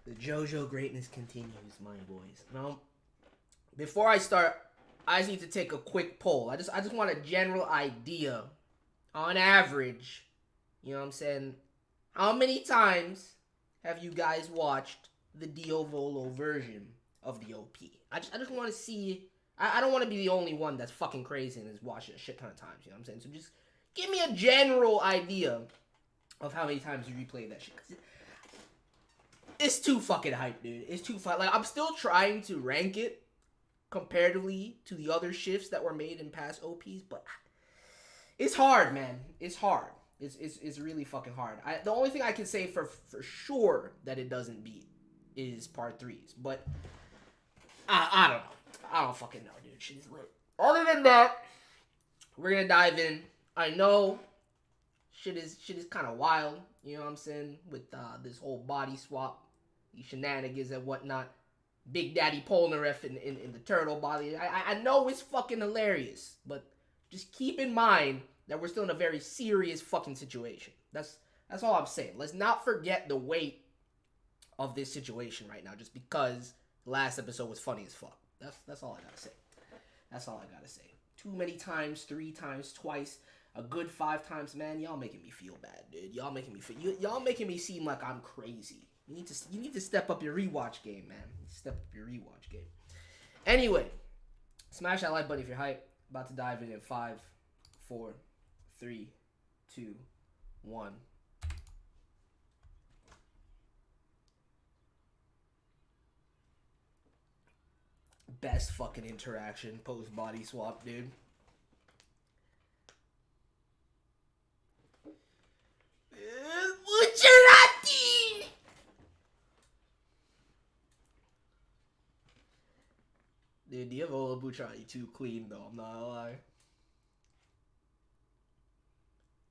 The JoJo greatness continues, my boys. Now, before I start, I just need to take a quick poll. I just want a general idea, on average, you know what I'm saying? How many times have you guys watched the Diavolo version of the OP? I just want to see. I don't want to be the only one that's fucking crazy and is watching a shit ton of times. You know what I'm saying? So just give me a general idea of how many times you replayed that shit. Cause it's too fucking hype, dude. It's too fun. Like, I'm still trying to rank it comparatively to the other shifts that were made in past OPs, but it's hard, man. It's hard. It's really fucking hard. The only thing I can say for sure that it doesn't beat is part 3s, but I don't know. I don't fucking know, dude. Shit is lit. Other than that, we're gonna dive in. I know shit is kind of wild, you know what I'm saying, with this whole body swap, these shenanigans and whatnot. Big Daddy Polnareff in the turtle body. I know it's fucking hilarious, but just keep in mind that we're still in a very serious fucking situation. That's all I'm saying. Let's not forget the weight of this situation right now, just because the last episode was funny as fuck. That's all I gotta say. That's all I gotta say. Too many times, 3 times, twice, a good 5 times, man. Y'all making me feel bad, dude. Y'all making me seem like I'm crazy. You need to step up your rewatch game, man. Step up your rewatch game. Anyway, smash that like button if you're hyped. About to dive in 5, 4, 3, 2, 1. Best fucking interaction post body swap, dude. Buccellati! Dude, Diavolo Buccellati too clean though, I'm not gonna lie.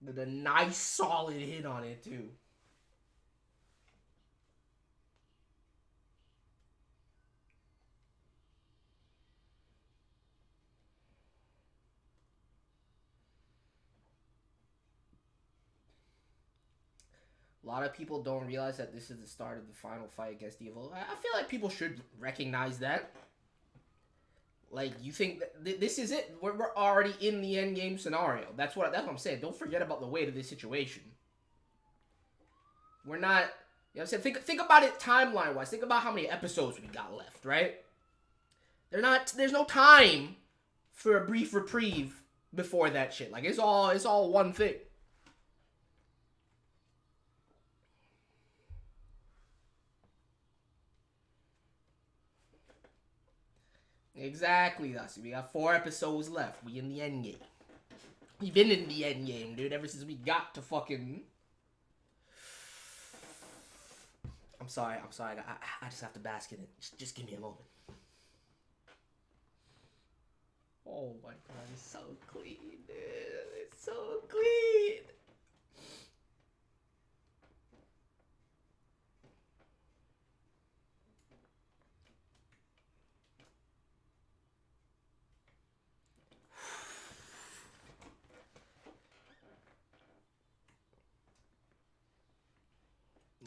With a nice solid hit on it too. A lot of people don't realize that this is the start of the final fight against Diavolo. I feel like people should recognize that. Like, you think that this is it? We're already in the end game scenario. That's what I'm saying. Don't forget about the weight of this situation. We're not. You know what I'm saying? Think about it timeline wise. Think about how many episodes we got left, right? There's no time for a brief reprieve before that shit. Like, it's all one thing. Exactly, Dusty. We got 4 episodes left. We in the end game. We've been in the end game, dude, ever since we got to fucking. I'm sorry. I just have to bask in it. Just give me a moment. Oh my god, it's so clean, dude. It's so clean.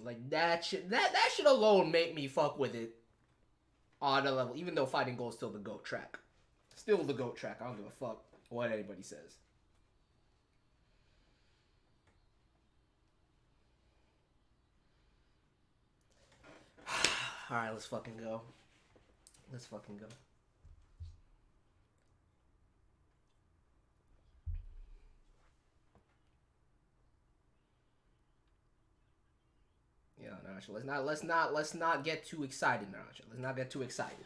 Like, that shit alone make me fuck with it on a level. Even though Fighting Gold is still the GOAT track. Still the GOAT track. I don't give a fuck what anybody says. Alright, let's fucking go. Let's fucking go. Yeah, Narancia. Let's not get too excited, Narancia. Let's not get too excited.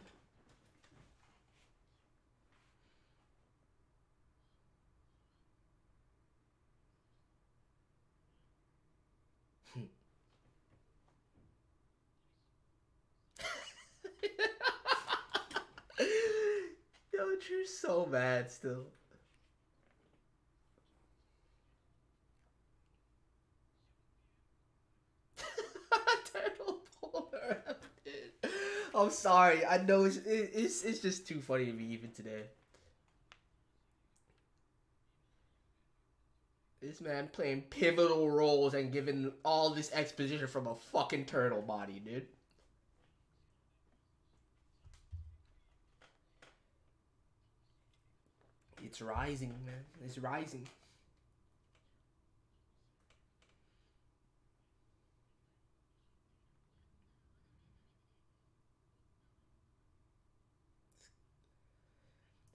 Yo, you're so mad still. Turtle polar, dude. I'm sorry. I know it's just too funny to me even today. This man playing pivotal roles and giving all this exposition from a fucking turtle body, dude. It's rising, man. It's rising.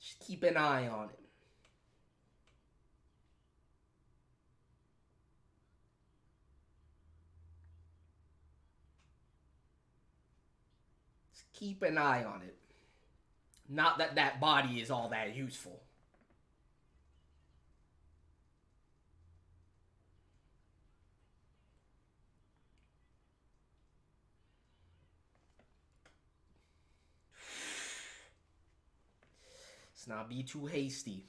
Just keep an eye on it. Just keep an eye on it. Not that that body is all that useful. Let's not be too hasty.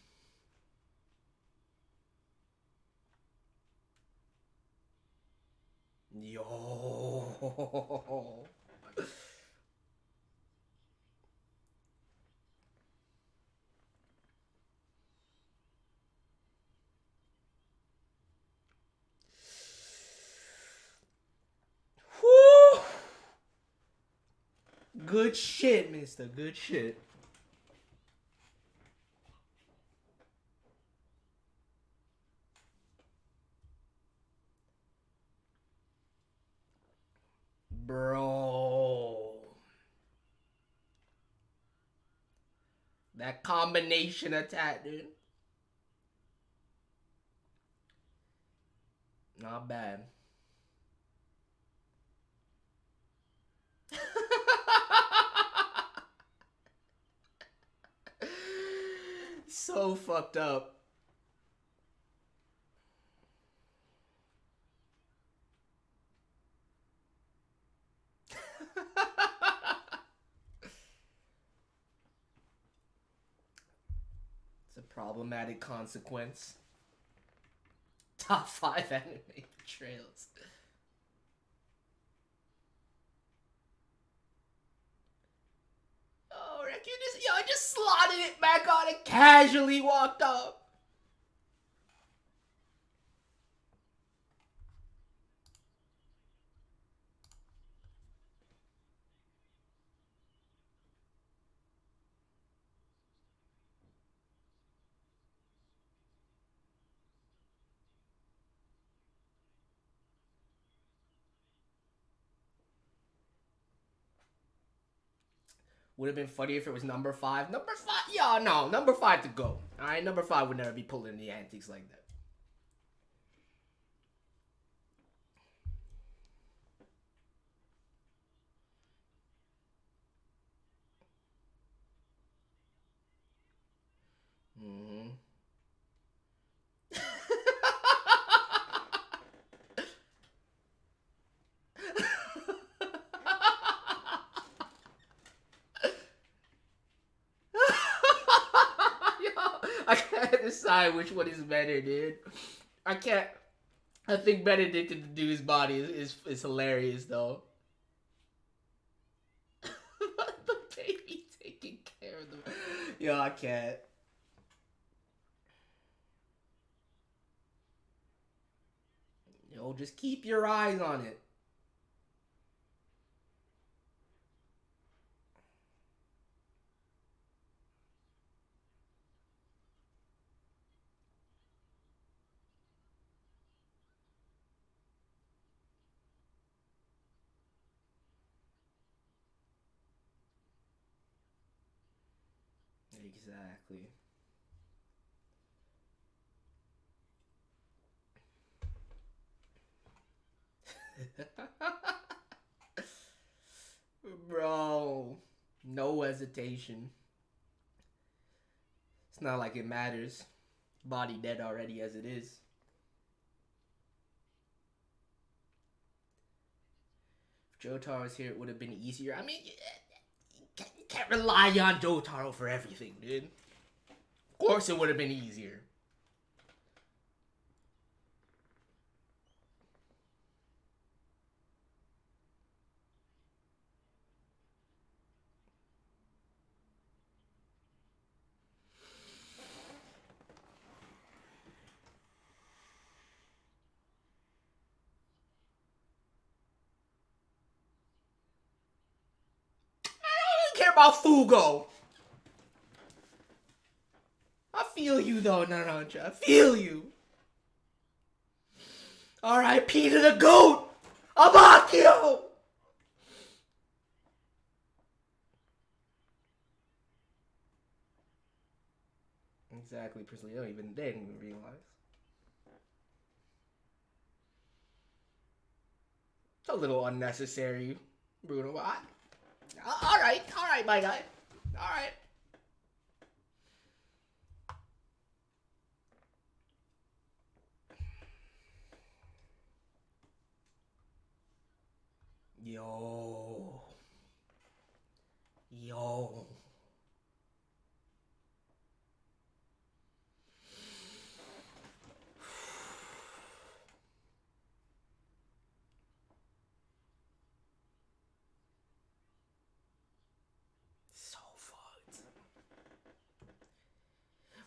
Yo. Whew. Good shit, mister. Good shit. Bro. That combination attack, dude. Not bad. So fucked up. It's a problematic consequence. Top 5 anime betrayals. Oh, Rick, I just slotted it back on and casually walked up. Would have been funny if it was number 5. Number 5? Yeah, no. Number 5 to go. Alright, number 5 would never be pulling the antics like that. Mm-hmm. I can't decide which one is better, dude. I can't. I think Benedict to do his body is hilarious, though. The baby taking care of them. Yo, I can't. Yo, just keep your eyes on it. Exactly. Bro, no hesitation. It's not like it matters. Body dead already as it is. If Joestar was here, it would have been easier. I mean, you can't rely on Joestar for everything, dude. Of course it would have been easier. I don't care about Fugo. I feel you though, Narancia. I feel you. R.I.P. to the GOAT, Abacchio. Exactly, Prisley. They didn't even realize. It's a little unnecessary, Bruno. All right, my guy. All right. Yo.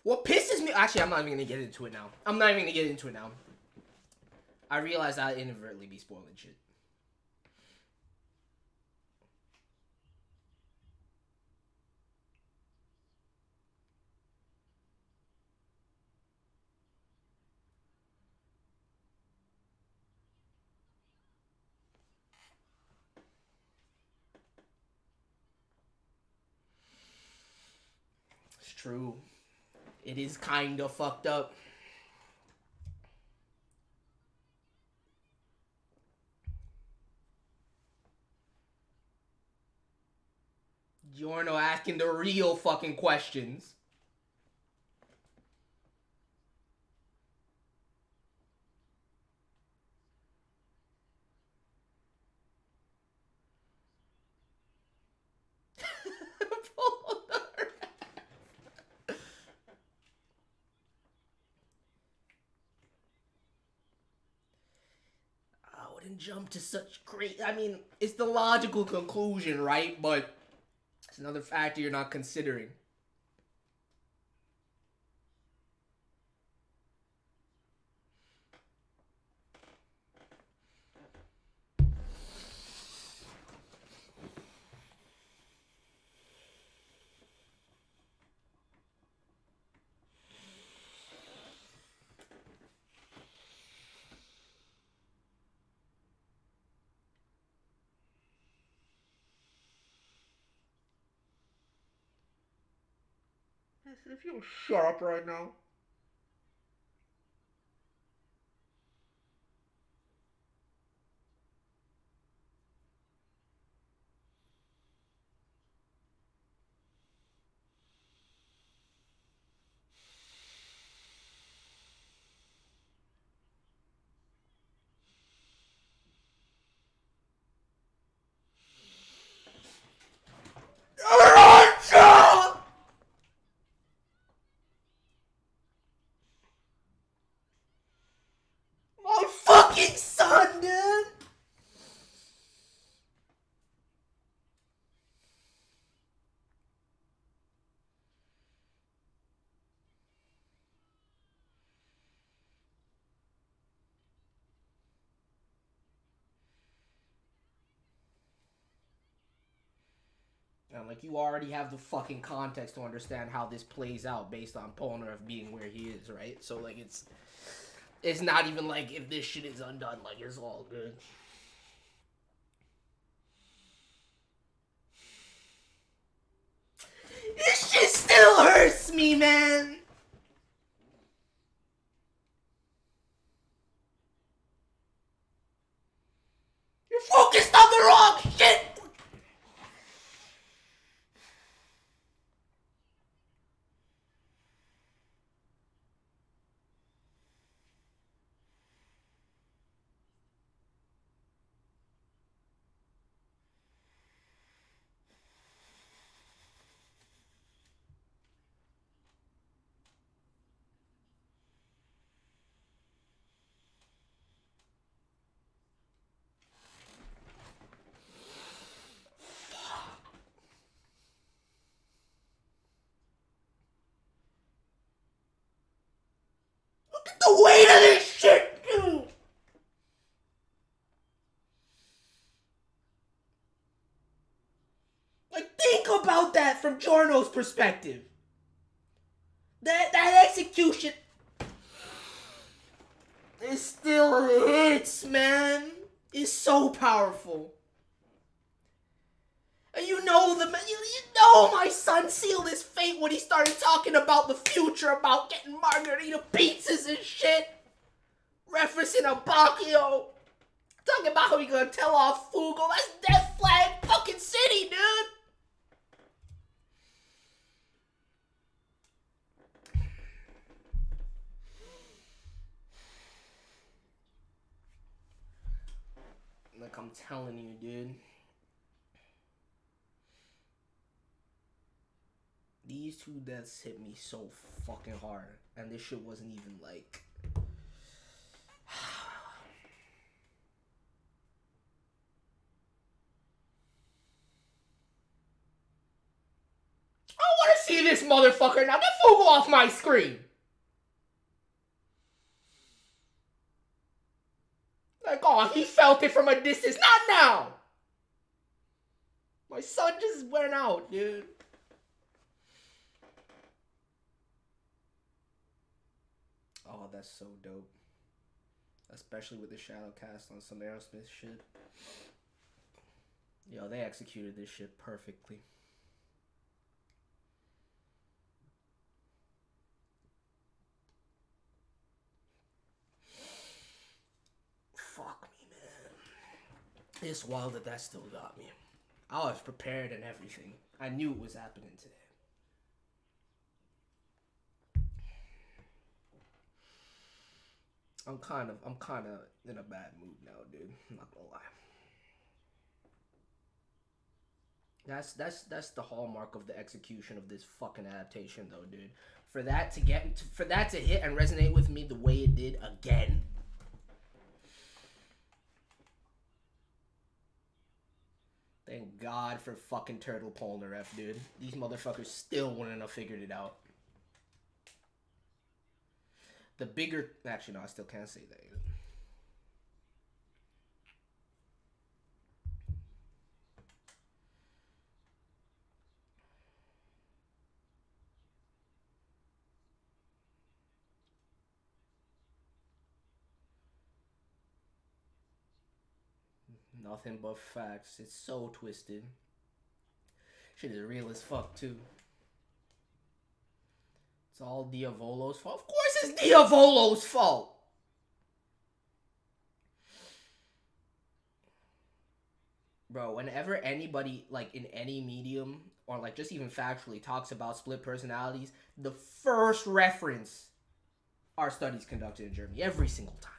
What pisses me... Actually, I'm not even going to get into it now. I realize I inadvertently be spoiling shit. It's true. It is kind of fucked up. Giorno asking the real fucking questions. I wouldn't jump to such great... I mean, it's the logical conclusion, right? But it's another factor you're not considering. If you shut up right now. My fucking son, dude! And like, you already have the fucking context to understand how this plays out based on Polnareff being where he is, right? So like, it's not even like if this shit is undone, like it's all good. This shit still hurts me, man. You're focused on the wrong shit. The weight of this shit, dude. Like, think about that from Giorno's perspective. That execution, it still hits, man. It's so powerful. And you know my son sealed his fate when he started talking about the future, about getting margarita pizzas and shit. Referencing a Bacchio. Talking about how he gonna tell off Fugo. That's Death Flag fucking city, dude. Like I'm telling you, dude. These two deaths hit me so fucking hard. And this shit wasn't even like... I want to see this motherfucker now. Get Fugo off my screen. Like, oh, he felt it from a distance. Not now. My son just went out, dude. Oh, that's so dope. Especially with the shadow cast on some Aerosmith shit. Yo, they executed this shit perfectly. Fuck me, man. It's wild that still got me. I was prepared and everything. I knew it was happening today. I'm kind of in a bad mood now, dude. I'm not gonna lie. That's the hallmark of the execution of this fucking adaptation, though, dude. For that to hit and resonate with me the way it did again. Thank God for fucking Turtle Polnareff, dude. These motherfuckers still wouldn't have figured it out. The bigger... Actually, no, I still can't say that either. Nothing but facts. It's so twisted. Shit is real as fuck, too. It's all Diavolo's fault. Of course it's Diavolo's fault! Bro, whenever anybody, like, in any medium, or, like, just even factually talks about split personalities, the first reference are studies conducted in Germany. Every single time.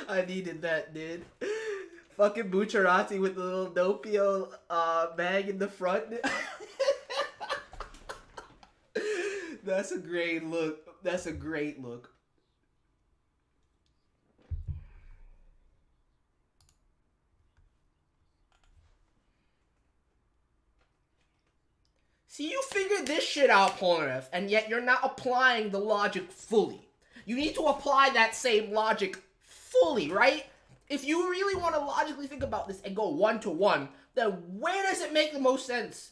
I needed that, dude. Fucking Buccellati with the little Doppio bag in the front. That's a great look. That's a great look. See, you figured this shit out, Polnareff, and yet you're not applying the logic fully. You need to apply that same logic fully, right? If you really want to logically think about this and go one-to-one, then where does it make the most sense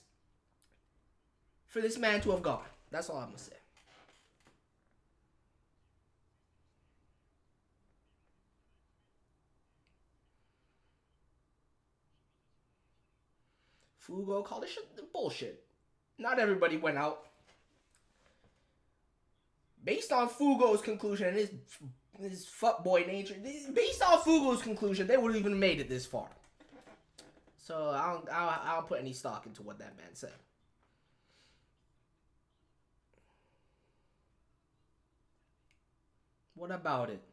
for this man to have gone? That's all I'm going to say. Fugo called this shit bullshit. Not everybody went out. Based on Fugo's conclusion and his fuckboy nature, based on Fugo's conclusion, they would have even made it this far. So I don't put any stock into what that man said. What about it?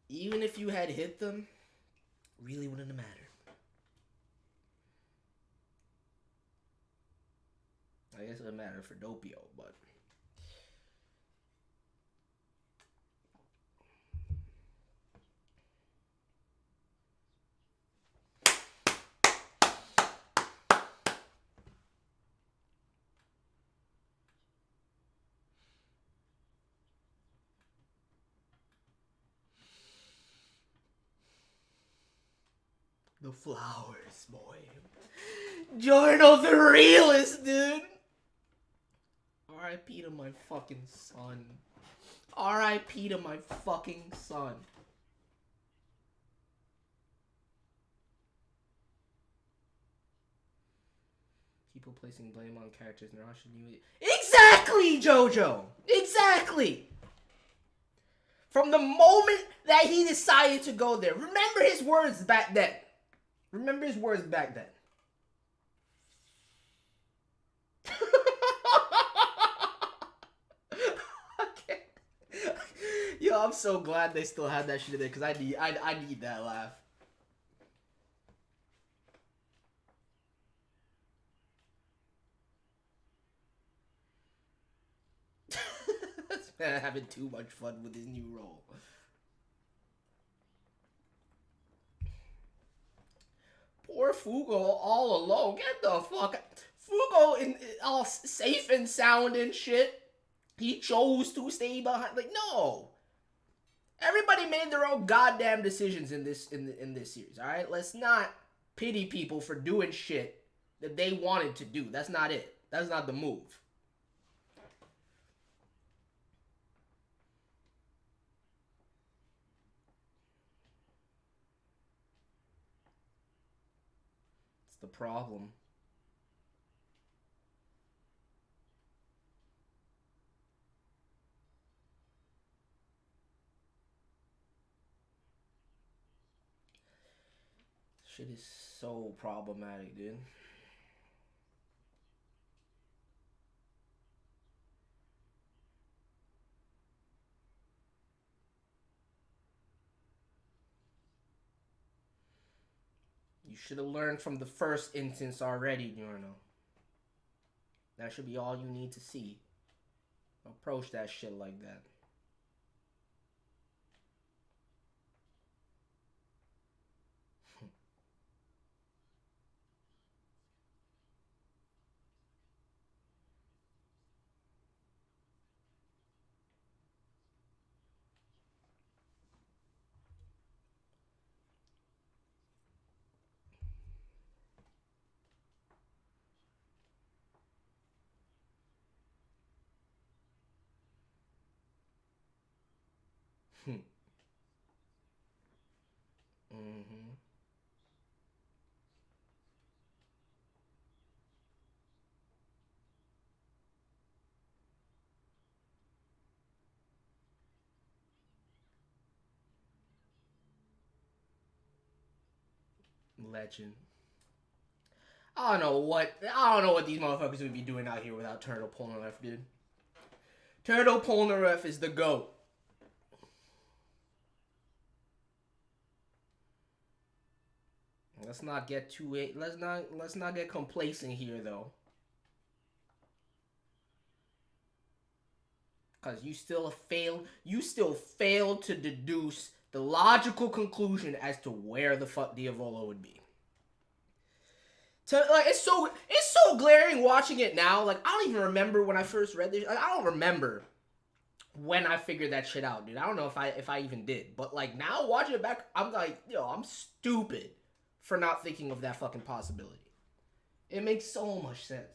Even if you had hit them, really wouldn't have mattered. I guess it would matter for Doppio, but... The flowers, boy. Giorno the realist, dude. R.I.P. to my fucking son. R.I.P. to my fucking son. People placing blame on characters Narancia knew it. Exactly, JoJo! Exactly! From the moment that he decided to go there. Remember his words back then. Remember his words back then. Okay. Yo, I'm so glad they still had that shit in there because I need that laugh. This man having too much fun with his new role. Poor Fugo all alone. Get the fuck out. Fugo in all safe and sound and shit. He chose to stay behind. Like, no. Everybody made their own goddamn decisions in this series. All right, let's not pity people for doing shit that they wanted to do. That's not it. That's not the move. It's the problem. Shit is so problematic, dude. You should have learned from the first instance already, Giorno. That should be all you need to see. Approach that shit like that. Mm-hmm. Legend. I don't know what these motherfuckers would be doing out here without Turtle Polnareff, dude. Turtle Polnareff is the GOAT. Let's not get let's not get complacent here though. Cause you still fail to deduce the logical conclusion as to where the fuck Diavolo would be. Like it's so glaring watching it now. Like I don't even remember when I first read this. Like, I don't remember when I figured that shit out, dude. I don't know if I even did. But like now watching it back, I'm like, yo, I'm stupid for not thinking of that fucking possibility. It makes so much sense.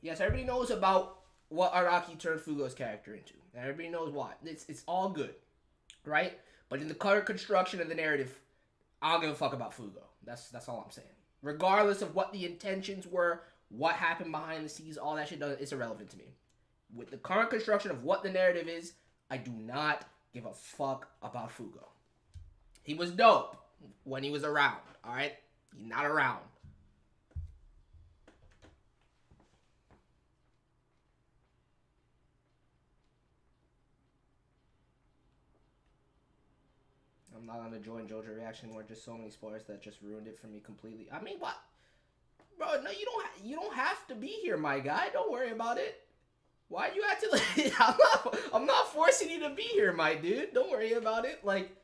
Yes, everybody knows about what Araki turned Fugo's character into. And everybody knows why. It's all good, right? But in the current construction of the narrative, I don't give a fuck about Fugo. That's all I'm saying. Regardless of what the intentions were, what happened behind the scenes, all that shit, it's irrelevant to me. With the current construction of what the narrative is, I do not give a fuck about Fugo. He was dope when he was around, alright? He's not around. I'm not gonna join JoJo reaction where just so many spoilers that just ruined it for me completely. I mean, what? Bro, no, you don't have to be here, my guy. Don't worry about it. Why do you have to like I'm not forcing you to be here, my dude. Don't worry about it. Like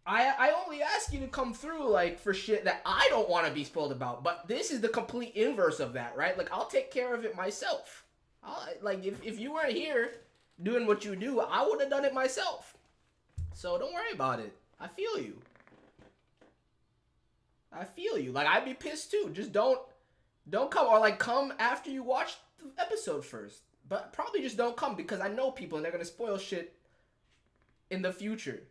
I only ask you to come through like for shit that I don't want to be spoiled about. But this is the complete inverse of that, right? Like I'll take care of it myself. Like if you weren't here doing what you do, I would have done it myself. So don't worry about it. I feel you. I feel you. Like, I'd be pissed too. Just don't come, or like come after you watch the episode first. But probably just don't come because I know people and they're gonna spoil shit in the future.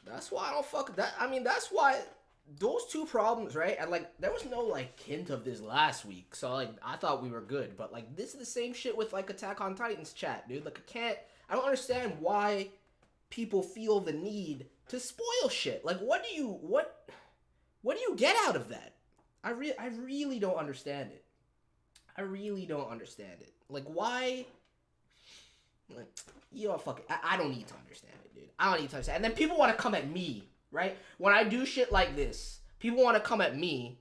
That's why I don't fuck that. I mean, that's why those two problems, right? And like, there was no like hint of this last week, so like, I thought we were good. But like, this is the same shit with like Attack on Titan's chat, dude. Like, I don't understand why people feel the need to spoil shit. Like, what do you get out of that? I really don't understand it. I really don't understand it. Like, why? Like, you know, fuck it. I don't need to understand it, dude. I don't need to understand. And then people want to come at me, right? When I do shit like this, people want to come at me,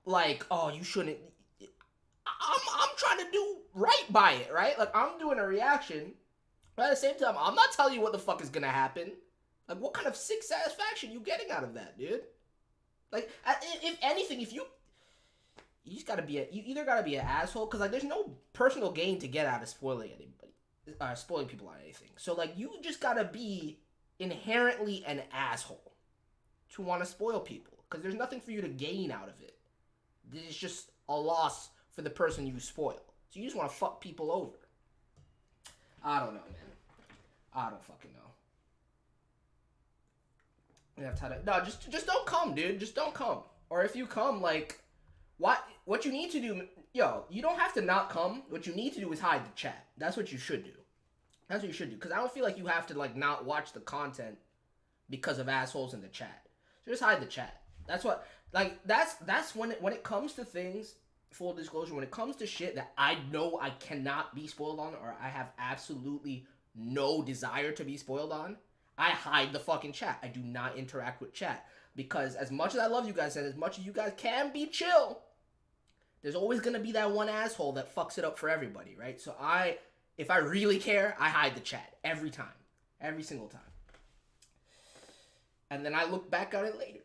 like, oh, you shouldn't. I'm trying to do right by it, right? Like, I'm doing a reaction, but at the same time, I'm not telling you what the fuck is gonna happen. Like, what kind of sick satisfaction you getting out of that, dude? Like, if anything, you just gotta be you either gotta be an asshole, because like, there's no personal gain to get out of spoiling anybody, spoiling people on anything. So like, you just gotta be inherently an asshole to want to spoil people, because there's nothing for you to gain out of it. It's just a loss for the person you spoil. So you just want to fuck people over. I don't know, man. I don't fucking know. No, just don't come, dude. Just don't come. Or if you come, like, what you need to do, yo, you don't have to not come. What you need to do is hide the chat. That's what you should do. That's what you should do. Because I don't feel like you have to, like, not watch the content because of assholes in the chat. So just hide the chat. That's what, like, that's when it comes to things, full disclosure, when it comes to shit that I know I cannot be spoiled on, or I have absolutely no desire to be spoiled on, I hide the fucking chat. I do not interact with chat. Because as much as I love you guys, and as much as you guys can be chill, there's always going to be that one asshole that fucks it up for everybody, right? So if I really care, I hide the chat every time. Every single time. And then I look back at it later.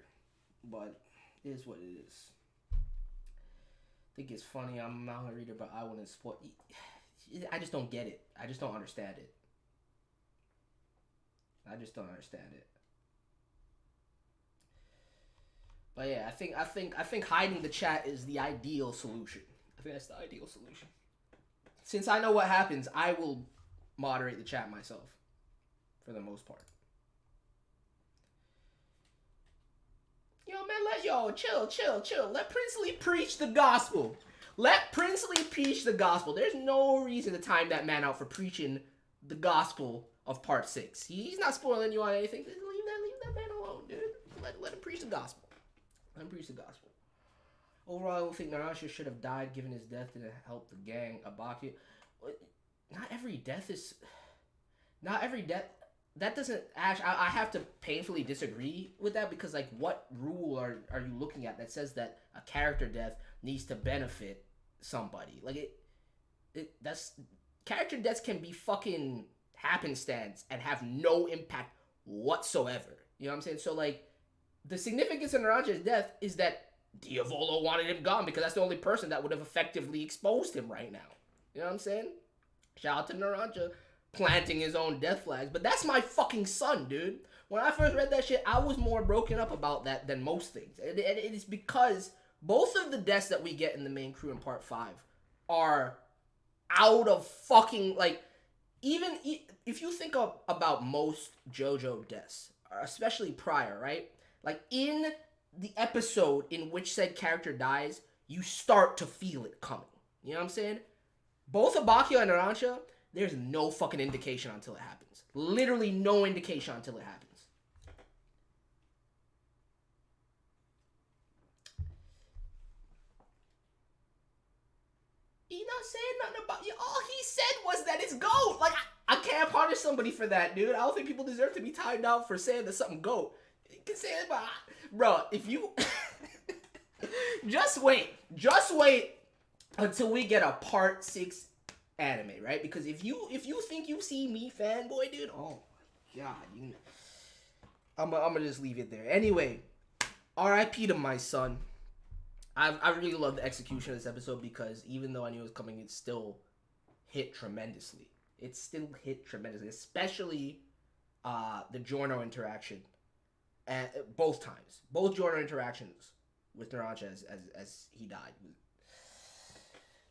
But it is what it is. I think it's funny, I'm not a reader, but I wouldn't spoil. I just don't get it. I just don't understand it. I just don't understand it. But yeah, I think hiding the chat is the ideal solution. I think that's the ideal solution. Since I know what happens, I will moderate the chat myself, for the most part. Yo, man, chill. Let Princely preach the gospel. Let Princely preach the gospel. There's no reason to time that man out for preaching the gospel of part 6. He's not spoiling you on anything. Leave that man alone, dude. Let him preach the gospel. Let him preach the gospel. Overall, I don't think Narancia should have died, given his death didn't help the gang. Abaki. Not every death. That doesn't actually. I have to painfully disagree with that, because like, what rule are you looking at that says that a character death needs to benefit somebody? Like, that's character deaths can be fucking happenstance and have no impact whatsoever. You know what I'm saying? So like, the significance of Narancia's death is that Diavolo wanted him gone, because that's the only person that would have effectively exposed him right now. You know what I'm saying? Shout out to Narancia planting his own death flags. But that's my fucking son, dude. When I first read that shit, I was more broken up about that than most things. It is because both of the deaths that we get in the main crew in part 5 are out of fucking, like, even if you think about most JoJo deaths, especially prior, right? Like, in the episode in which said character dies, you start to feel it coming. You know what I'm saying? Both Abakio and Narancia, there's no fucking indication until it happens. Literally no indication until it happens. He not saying nothing about you. All he said was that it's GOAT. Like, I can't punish somebody for that, dude. I don't think people deserve to be timed out for saying that something GOAT. You can say it, but bro, if you just wait until we get a part 6 anime, right? Because if you think you see me fanboy, dude, oh my god, I'm gonna just leave it there. Anyway, R.I.P. to my son. I really love the execution of this episode, because even though I knew it was coming, it still hit tremendously. it still hit tremendously, especially the Giorno interaction. Both times. Both Giorno interactions with Narancia as he died.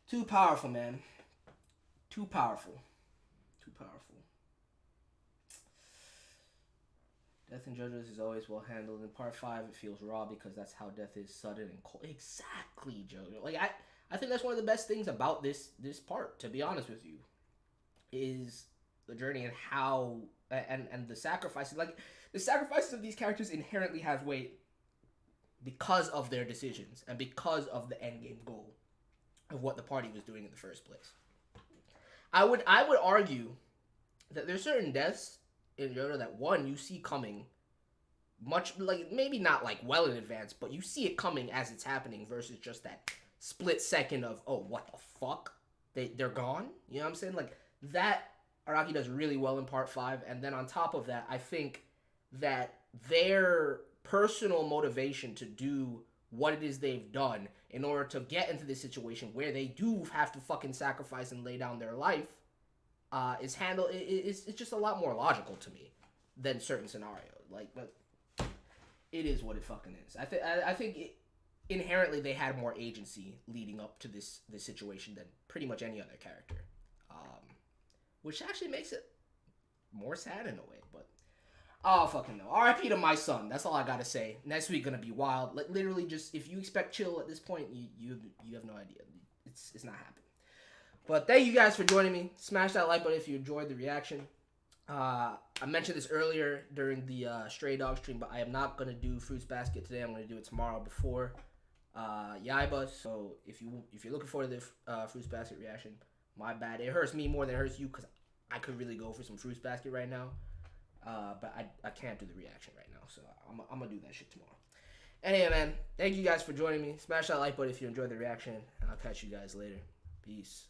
Too powerful, man. Too powerful. Too powerful. Death in JoJo's is always well handled. In part 5, it feels raw because that's how death is, sudden and cold. Exactly, JoJo. Like, I think that's one of the best things about this part, to be honest with you, is the journey and how, and the sacrifices. Like, the sacrifices of these characters inherently has weight because of their decisions and because of the endgame goal of what the party was doing in the first place. I would argue that there's certain deaths in JoJo that, one, you see coming much, like, maybe not like well in advance, but you see it coming as it's happening versus just that split second of, oh, what the fuck? They're gone? You know what I'm saying? Like, that Araki does really well in part 5, and then on top of that, I think that their personal motivation to do what it is they've done in order to get into this situation where they do have to fucking sacrifice and lay down their life is handled. It's just a lot more logical to me than certain scenarios. Like, but it is what it fucking is. I think inherently they had more agency leading up to this situation than pretty much any other character, which actually makes it more sad in a way. But oh, fucking no. R.I.P. to my son. That's all I gotta say. Next week gonna be wild. Like, literally, just if you expect chill at this point, you have no idea. It's not happening. But thank you guys for joining me. Smash that like button if you enjoyed the reaction. I mentioned this earlier during the Stray Dog stream, but I am not gonna do Fruits Basket today. I'm gonna do it tomorrow before Yaiba. So if you're looking for the Fruits Basket reaction, my bad. It hurts me more than it hurts you because I could really go for some Fruits Basket right now. But I can't do the reaction right now, so I'm gonna do that shit tomorrow. Anyway, man, thank you guys for joining me. Smash that like button if you enjoyed the reaction, and I'll catch you guys later. Peace.